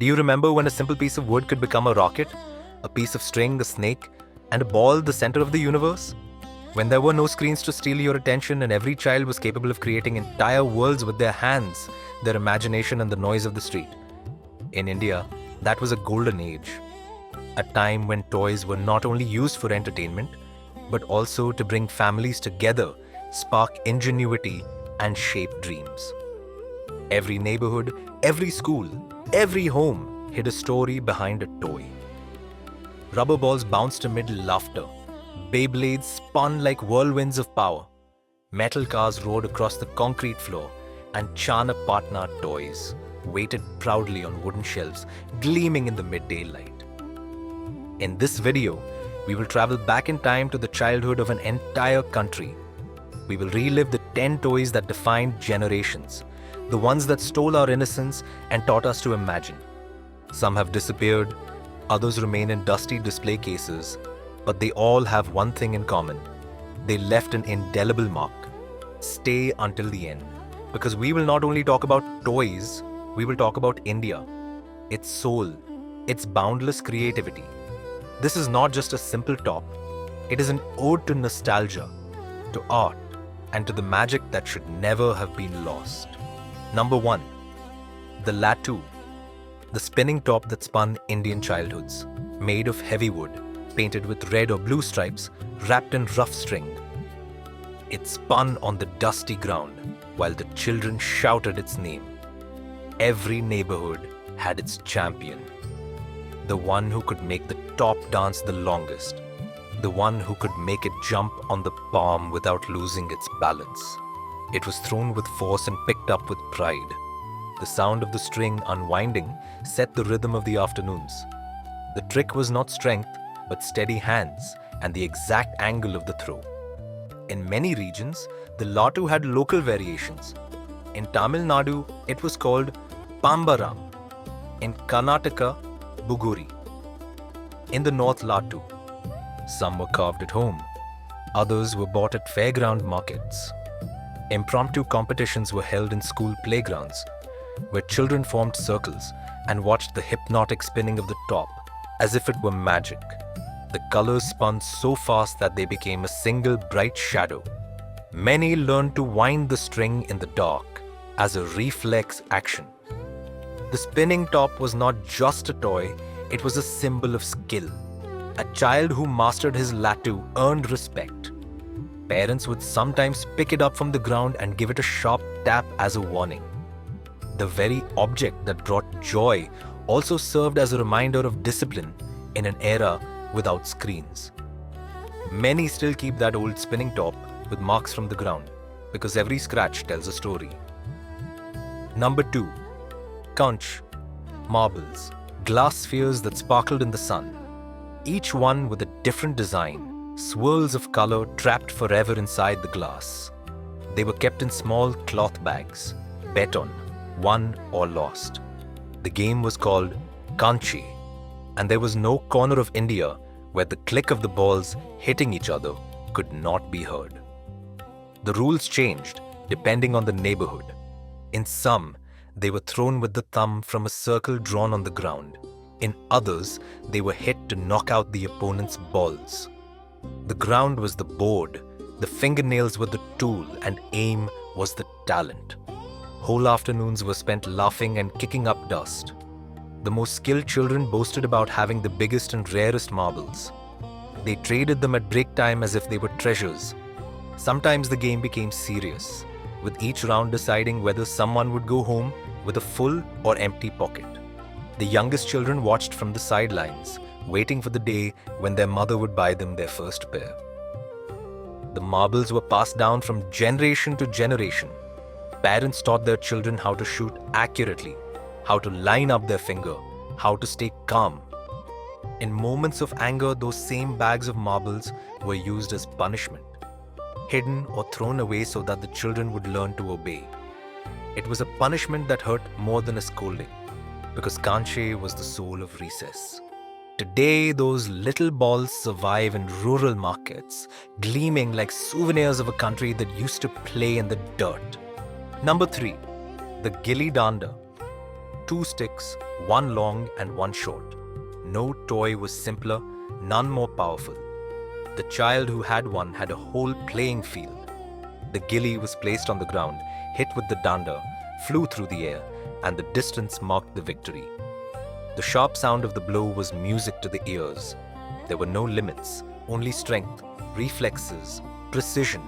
Do you remember when a simple piece of wood could become a rocket, a piece of string, a snake, and a ball the center of the universe? When there were no screens to steal your attention and every child was capable of creating entire worlds with their hands, their imagination, and the noise of the street. In India, that was a golden age. A time when toys were not only used for entertainment, but also to bring families together, spark ingenuity, and shape dreams. Every neighborhood, every school, every home hid a story behind a toy. Rubber balls bounced amid laughter. Beyblades spun like whirlwinds of power. Metal cars rode across the concrete floor, and Chana Patna toys waited proudly on wooden shelves, gleaming in the midday light. In this video, we will travel back in time to the childhood of an entire country. We will relive the 10 toys that defined generations, the ones that stole our innocence and taught us to imagine. Some have disappeared, others remain in dusty display cases, but they all have one thing in common. They left an indelible mark. Stay until the end, because we will not only talk about toys, we will talk about India, its soul, its boundless creativity. This is not just a simple top, it is an ode to nostalgia, to art, and to the magic that should never have been lost. Number 1. The Latu, the spinning top that spun Indian childhoods, made of heavy wood, painted with red or blue stripes, wrapped in rough string. It spun on the dusty ground while the children shouted its name. Every neighborhood had its champion. The one who could make the top dance the longest. The one who could make it jump on the palm without losing its balance. It was thrown with force and picked up with pride. The sound of the string unwinding set the rhythm of the afternoons. The trick was not strength, but steady hands and the exact angle of the throw. In many regions, the Latu had local variations. In Tamil Nadu, it was called Pambaram. In Karnataka, Buguri. In the North, Latu. Some were carved at home. Others were bought at fairground markets. Impromptu competitions were held in school playgrounds, where children formed circles and watched the hypnotic spinning of the top as if it were magic. The colors spun so fast that they became a single bright shadow. Many learned to wind the string in the dark as a reflex action. The spinning top was not just a toy, it was a symbol of skill. A child who mastered his Latu earned respect. Parents would sometimes pick it up from the ground and give it a sharp tap as a warning. The very object that brought joy also served as a reminder of discipline in an era without screens. Many still keep that old spinning top with marks from the ground because every scratch tells a story. Number 2. Conch, marbles, glass spheres that sparkled in the sun. Each one with a different design, swirls of color trapped forever inside the glass. They were kept in small cloth bags, bet on, won or lost. The game was called Kanchi, and there was no corner of India where the click of the balls hitting each other could not be heard. The rules changed depending on the neighborhood. In some, they were thrown with the thumb from a circle drawn on the ground. In others, they were hit to knock out the opponent's balls. The ground was the board, the fingernails were the tool, and aim was the talent. Whole afternoons were spent laughing and kicking up dust. The most skilled children boasted about having the biggest and rarest marbles. They traded them at break time as if they were treasures. Sometimes the game became serious, with each round deciding whether someone would go home with a full or empty pocket. The youngest children watched from the sidelines, waiting for the day when their mother would buy them their first pair. The marbles were passed down from generation to generation. Parents taught their children how to shoot accurately, how to line up their finger, how to stay calm. In moments of anger, those same bags of marbles were used as punishment, hidden or thrown away so that the children would learn to obey. It was a punishment that hurt more than a scolding, because Kanche was the soul of recess. Today, those little balls survive in rural markets, gleaming like souvenirs of a country that used to play in the dirt. Number 3. The Gilli Danda. 2 sticks, one long and one short. No toy was simpler, none more powerful. The child who had one had a whole playing field. The gilli was placed on the ground, hit with the danda, flew through the air, and the distance marked the victory. The sharp sound of the blow was music to the ears. There were no limits, only strength, reflexes, precision.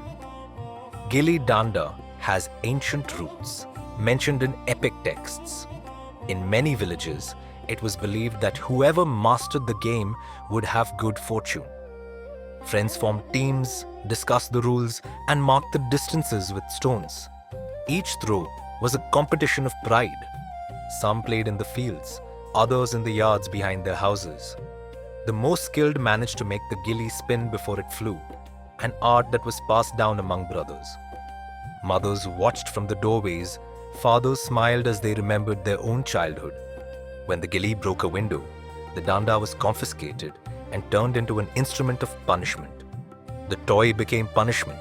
Gilli danda has ancient roots, mentioned in epic texts. In many villages, it was believed that whoever mastered the game would have good fortune. Friends formed teams, discussed the rules, and marked the distances with stones. Each throw was a competition of pride. Some played in the fields, others in the yards behind their houses. The most skilled managed to make the gilli spin before it flew, an art that was passed down among brothers. Mothers watched from the doorways, fathers smiled as they remembered their own childhood. When the gilli broke a window, the danda was confiscated and turned into an instrument of punishment. The toy became punishment,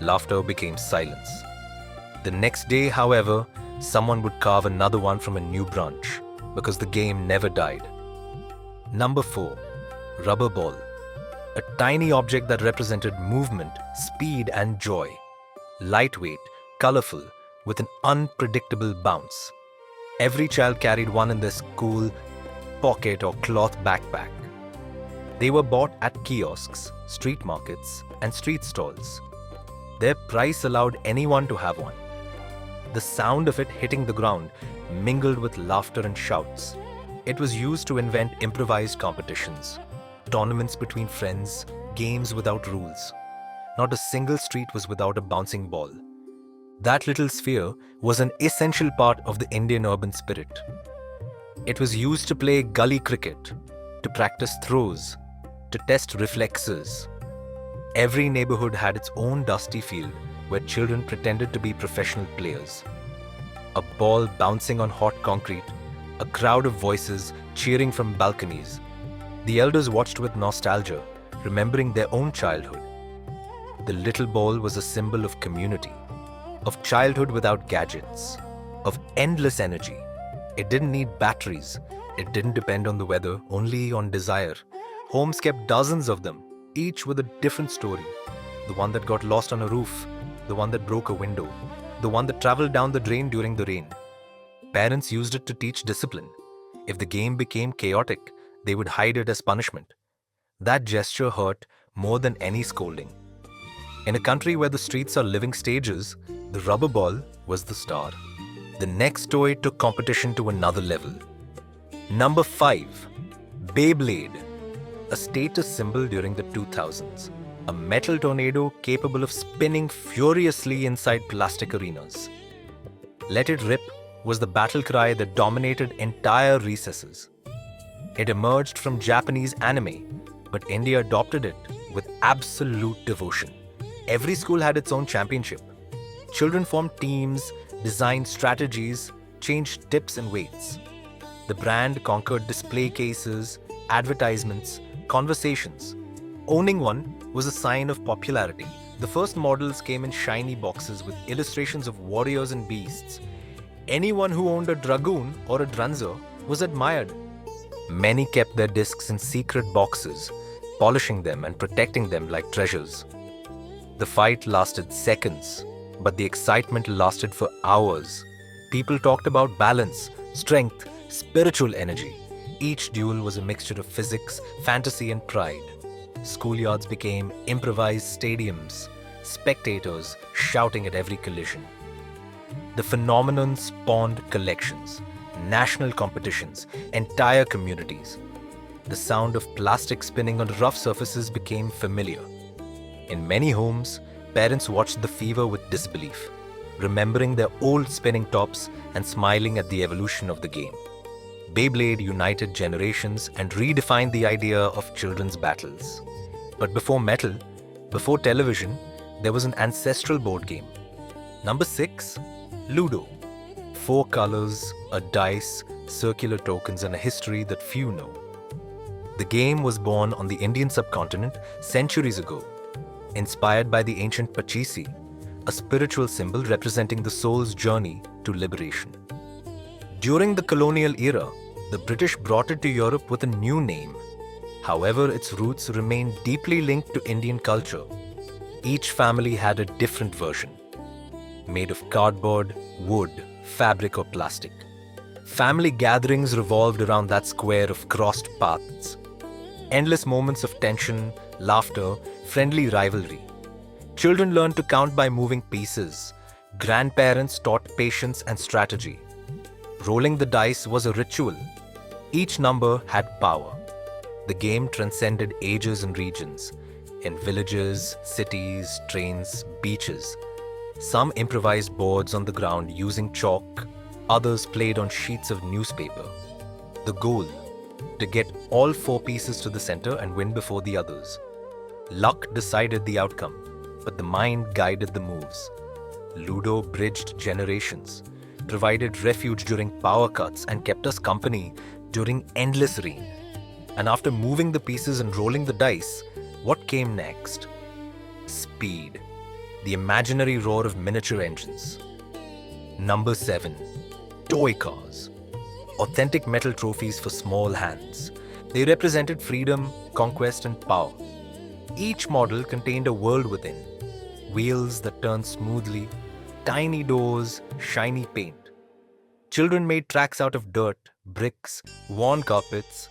laughter became silence. The next day, however, someone would carve another one from a new branch, because the game never died. Number 4. Rubber ball. A tiny object that represented movement, speed and joy. Lightweight, colorful, with an unpredictable bounce. Every child carried one in their school pocket or cloth backpack. They were bought at kiosks, street markets, and street stalls. Their price allowed anyone to have one. The sound of it hitting the ground mingled with laughter and shouts. It was used to invent improvised competitions, tournaments between friends, games without rules. Not a single street was without a bouncing ball. That little sphere was an essential part of the Indian urban spirit. It was used to play gully cricket, to practice throws, to test reflexes. Every neighborhood had its own dusty field where children pretended to be professional players. A ball bouncing on hot concrete, a crowd of voices cheering from balconies. The elders watched with nostalgia, remembering their own childhood. The little ball was a symbol of community, of childhood without gadgets, of endless energy. It didn't need batteries. It didn't depend on the weather, only on desire. Homes kept dozens of them, each with a different story. The one that got lost on a roof, the one that broke a window, the one that traveled down the drain during the rain. Parents used it to teach discipline. If the game became chaotic, they would hide it as punishment. That gesture hurt more than any scolding. In a country where the streets are living stages, the rubber ball was the star. The next toy took competition to another level. Number 5. Beyblade. A status symbol during the 2000s. A metal tornado capable of spinning furiously inside plastic arenas. Let it rip was the battle cry that dominated entire recesses. It emerged from Japanese anime, but India adopted it with absolute devotion. Every school had its own championship. Children formed teams, designed strategies, changed tips and weights. The brand conquered display cases, advertisements, conversations. Owning one was a sign of popularity. The first models came in shiny boxes with illustrations of warriors and beasts. Anyone who owned a dragoon or a dranzer was admired. Many kept their discs in secret boxes, polishing them and protecting them like treasures. The fight lasted seconds, but the excitement lasted for hours. People talked about balance, strength, spiritual energy. Each duel was a mixture of physics, fantasy, and pride. Schoolyards became improvised stadiums, spectators shouting at every collision. The phenomenon spawned collections, national competitions, entire communities. The sound of plastic spinning on rough surfaces became familiar. In many homes, parents watched the fever with disbelief, remembering their old spinning tops and smiling at the evolution of the game. Beyblade united generations and redefined the idea of children's battles. But before metal, before television, there was an ancestral board game. Number 6. Ludo. 4 colors, a dice, circular tokens, and a history that few know. The game was born on the Indian subcontinent centuries ago, inspired by the ancient Pachisi, a spiritual symbol representing the soul's journey to liberation. During the colonial era, the The British brought it to Europe with a new name. However, its roots remain deeply linked to Indian culture. Each family had a different version, made of cardboard, wood, fabric, or plastic. Family gatherings revolved around that square of crossed paths. Endless moments of tension, laughter, friendly rivalry. Children learned to count by moving pieces. Grandparents taught patience and strategy. Rolling the dice was a ritual. Each number had power. The game transcended ages and regions. In villages, cities, trains, beaches. Some improvised boards on the ground using chalk. Others played on sheets of newspaper. The goal: to get all 4 pieces to the center and win before the others. Luck decided the outcome, but the mind guided the moves. Ludo bridged generations, provided refuge during power cuts, and kept us company during endless rain. And after moving the pieces and rolling the dice, what came next? Speed, the imaginary roar of miniature engines. Number 7. Toy cars. Authentic metal trophies for small hands. They represented freedom, conquest, and power. Each model contained a world within. Wheels that turned smoothly, tiny doors, shiny paint. Children made tracks out of dirt, bricks, worn carpets.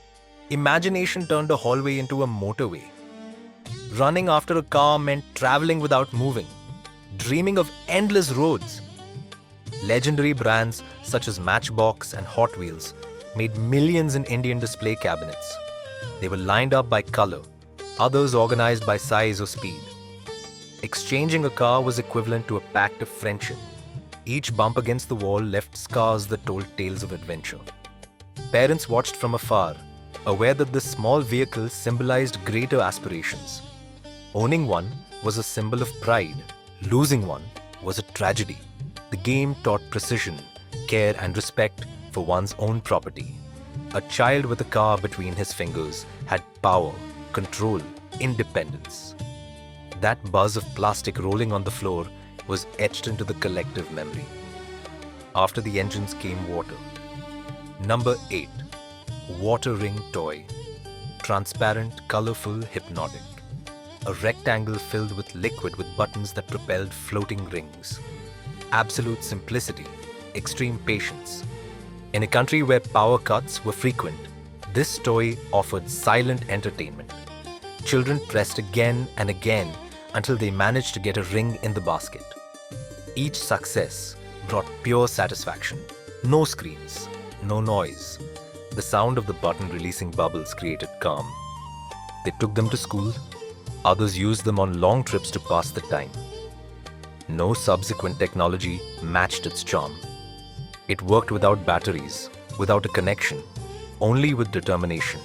Imagination turned a hallway into a motorway. Running after a car meant traveling without moving, dreaming of endless roads. Legendary brands such as Matchbox and Hot Wheels made millions in Indian display cabinets. They were lined up by color, others organized by size or speed. Exchanging a car was equivalent to a pact of friendship. Each bump against the wall left scars that told tales of adventure. Parents watched from afar, aware that this small vehicle symbolized greater aspirations. Owning one was a symbol of pride. Losing one was a tragedy. The game taught precision, care, and respect for one's own property. A child with a car between his fingers had power, control, independence. That buzz of plastic rolling on the floor was etched into the collective memory. After the engines came water. Number 8. Water ring toy. Transparent, colorful, hypnotic. A rectangle filled with liquid with buttons that propelled floating rings. Absolute simplicity, extreme patience. In a country where power cuts were frequent, this toy offered silent entertainment. Children pressed again and again until they managed to get a ring in the basket. Each success brought pure satisfaction. No screens, no noise. The sound of the button releasing bubbles created calm. They took them to school. Others used them on long trips to pass the time. No subsequent technology matched its charm. It worked without batteries, without a connection, only with determination.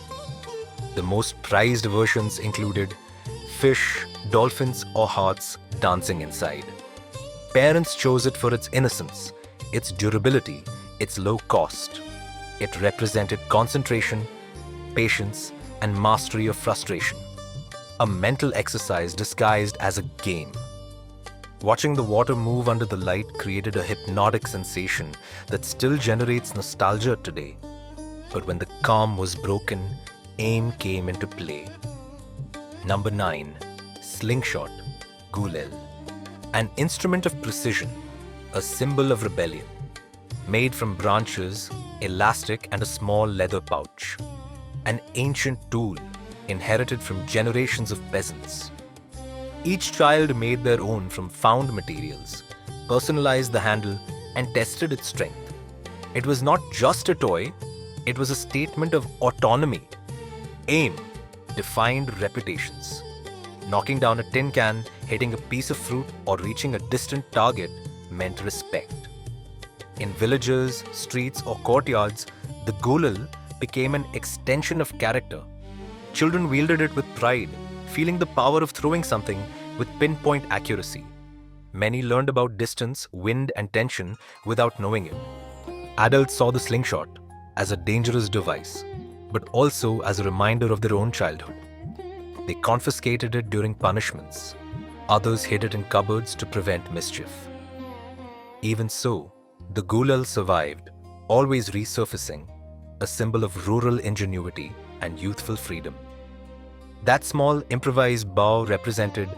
The most prized versions included fish, dolphins, or hearts dancing inside. Parents chose it for its innocence, its durability, its low cost. It represented concentration, patience, and mastery of frustration. A mental exercise disguised as a game. Watching the water move under the light created a hypnotic sensation that still generates nostalgia today. But when the calm was broken, aim came into play. Number 9. Slingshot, Gulel. An instrument of precision, a symbol of rebellion. Made from branches, elastic, and a small leather pouch. An ancient tool inherited from generations of peasants. Each child made their own from found materials, personalized the handle, and tested its strength. It was not just a toy, it was a statement of autonomy. Aim defined reputations. Knocking down a tin can, hitting a piece of fruit, or reaching a distant target meant respect. In villages, streets, or courtyards, the gulal became an extension of character. Children wielded it with pride, feeling the power of throwing something with pinpoint accuracy. Many learned about distance, wind, and tension without knowing it. Adults saw the slingshot as a dangerous device, but also as a reminder of their own childhood. They confiscated it during punishments. Others hid it in cupboards to prevent mischief. Even so, the gulal survived, always resurfacing. a symbol of rural ingenuity and youthful freedom. That small improvised bow represented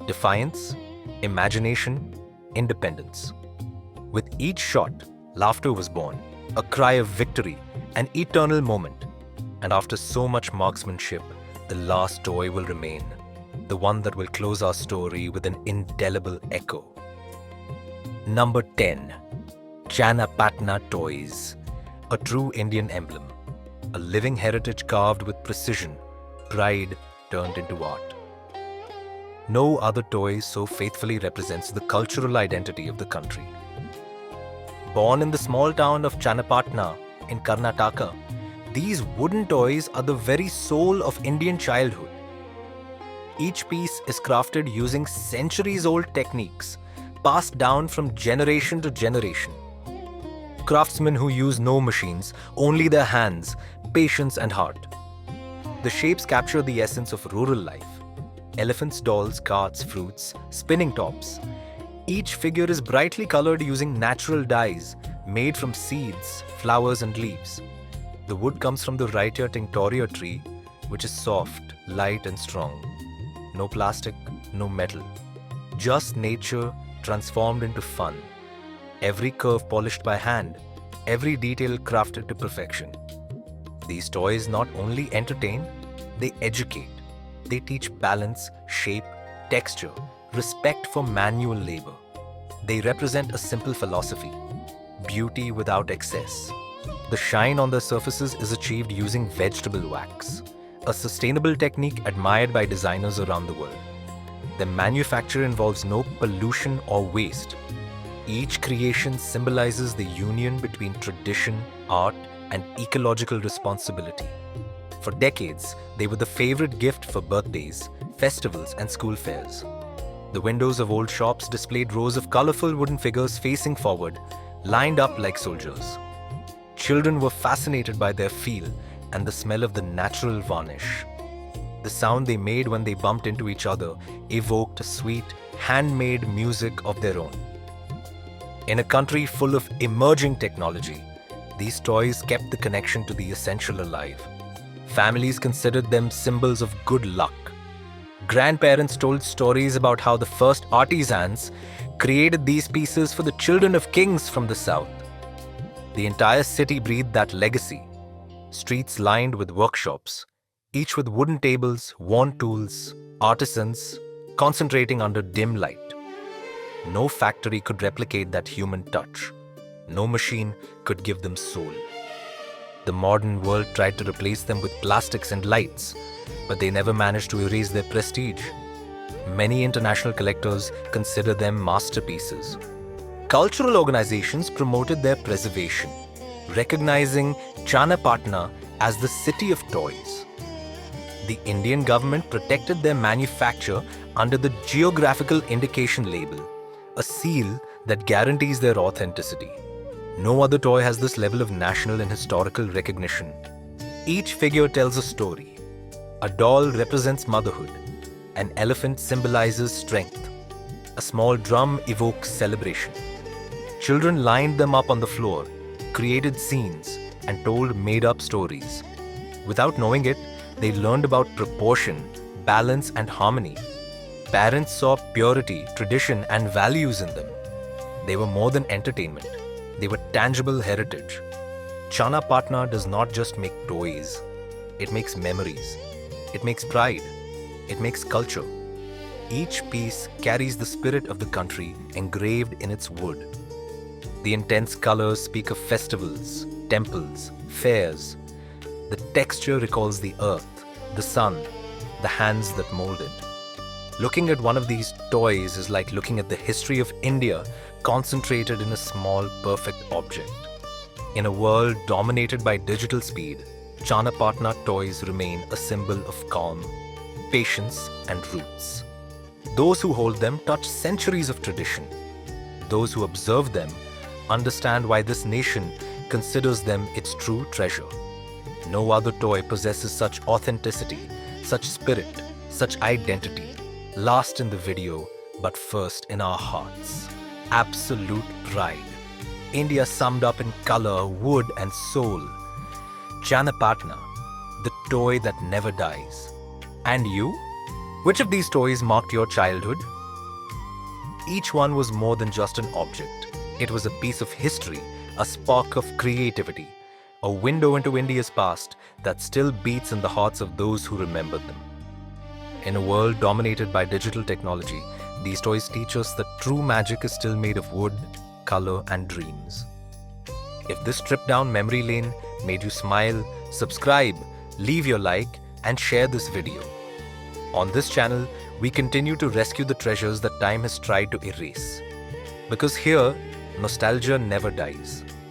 defiance, imagination, independence. With each shot, laughter was born, a cry of victory, an eternal moment. And after so much marksmanship, the last toy will remain, the one that will close our story with an indelible echo. Number 10. Chanapatna Toys, a true Indian emblem, a living heritage carved with precision, pride turned into art. No other toy so faithfully represents the cultural identity of the country. Born in the small town of Chanapatna in Karnataka, these wooden toys are the very soul of Indian childhood. Each piece is crafted using centuries-old techniques, passed down from generation to generation. Craftsmen who use no machines, only their hands, patience and heart. The shapes capture the essence of rural life. Elephants, dolls, carts, fruits, spinning tops. Each figure is brightly colored using natural dyes made from seeds, flowers and leaves. The wood comes from the Rhytia tinctoria tree, which is soft, light and strong. No plastic, no metal. Just nature transformed into fun. Every curve polished by hand, every detail crafted to perfection. These toys not only entertain, they educate. They teach balance, shape, texture, respect for manual labor. They represent a simple philosophy: beauty without excess. The shine on their surfaces is achieved using vegetable wax, a sustainable technique admired by designers around the world. The manufacture involves no pollution or waste. Each creation symbolizes the union between tradition, art, and ecological responsibility. For decades, they were the favorite gift for birthdays, festivals, and school fairs. The windows of old shops displayed rows of colorful wooden figures facing forward, lined up like soldiers. Children were fascinated by their feel and the smell of the natural varnish. The sound they made when they bumped into each other evoked a sweet, handmade music of their own. In a country full of emerging technology, these toys kept the connection to the essential alive. Families considered them symbols of good luck. Grandparents told stories about how the first artisans created these pieces for the children of kings from the south. The entire city breathed that legacy. Streets lined with workshops, each with wooden tables, worn tools, artisans, concentrating under dim light. No factory could replicate that human touch. No machine could give them soul. The modern world tried to replace them with plastics and lights, but they never managed to erase their prestige. Many international collectors consider them masterpieces. Cultural organizations promoted their preservation, recognizing Chanapatna as the city of toys. The Indian government protected their manufacture under the Geographical Indication label, a seal that guarantees their authenticity. No other toy has this level of national and historical recognition. Each figure tells a story. A doll represents motherhood. An elephant symbolizes strength. A small drum evokes celebration. Children lined them up on the floor, created scenes, and told made-up stories. Without knowing it, they learned about proportion, balance, and harmony. Parents saw purity, tradition, and values in them. They were more than entertainment. They were tangible heritage. Chanapatna does not just make toys. It makes memories. It makes pride. It makes culture. Each piece carries the spirit of the country engraved in its wood. The intense colors speak of festivals, temples, fairs. The texture recalls the earth, the sun, the hands that mold it. Looking at one of these toys is like looking at the history of India concentrated in a small, perfect object. In a world dominated by digital speed, Chanapatna toys remain a symbol of calm, patience, and roots. Those who hold them touch centuries of tradition. Those who observe them understand why this nation considers them its true treasure. No other toy possesses such authenticity, such spirit, such identity. Last in the video, but first in our hearts. Absolute pride. India summed up in color, wood, and soul. Chanapatna, the toy that never dies. And you? Which of these toys marked your childhood? Each one was more than just an object. It was a piece of history, a spark of creativity, a window into India's past that still beats in the hearts of those who remembered them. In a world dominated by digital technology, these toys teach us that true magic is still made of wood, color, and dreams. If this trip down memory lane made you smile, subscribe, leave your like, and share this video. On this channel, we continue to rescue the treasures that time has tried to erase. Because here, nostalgia never dies.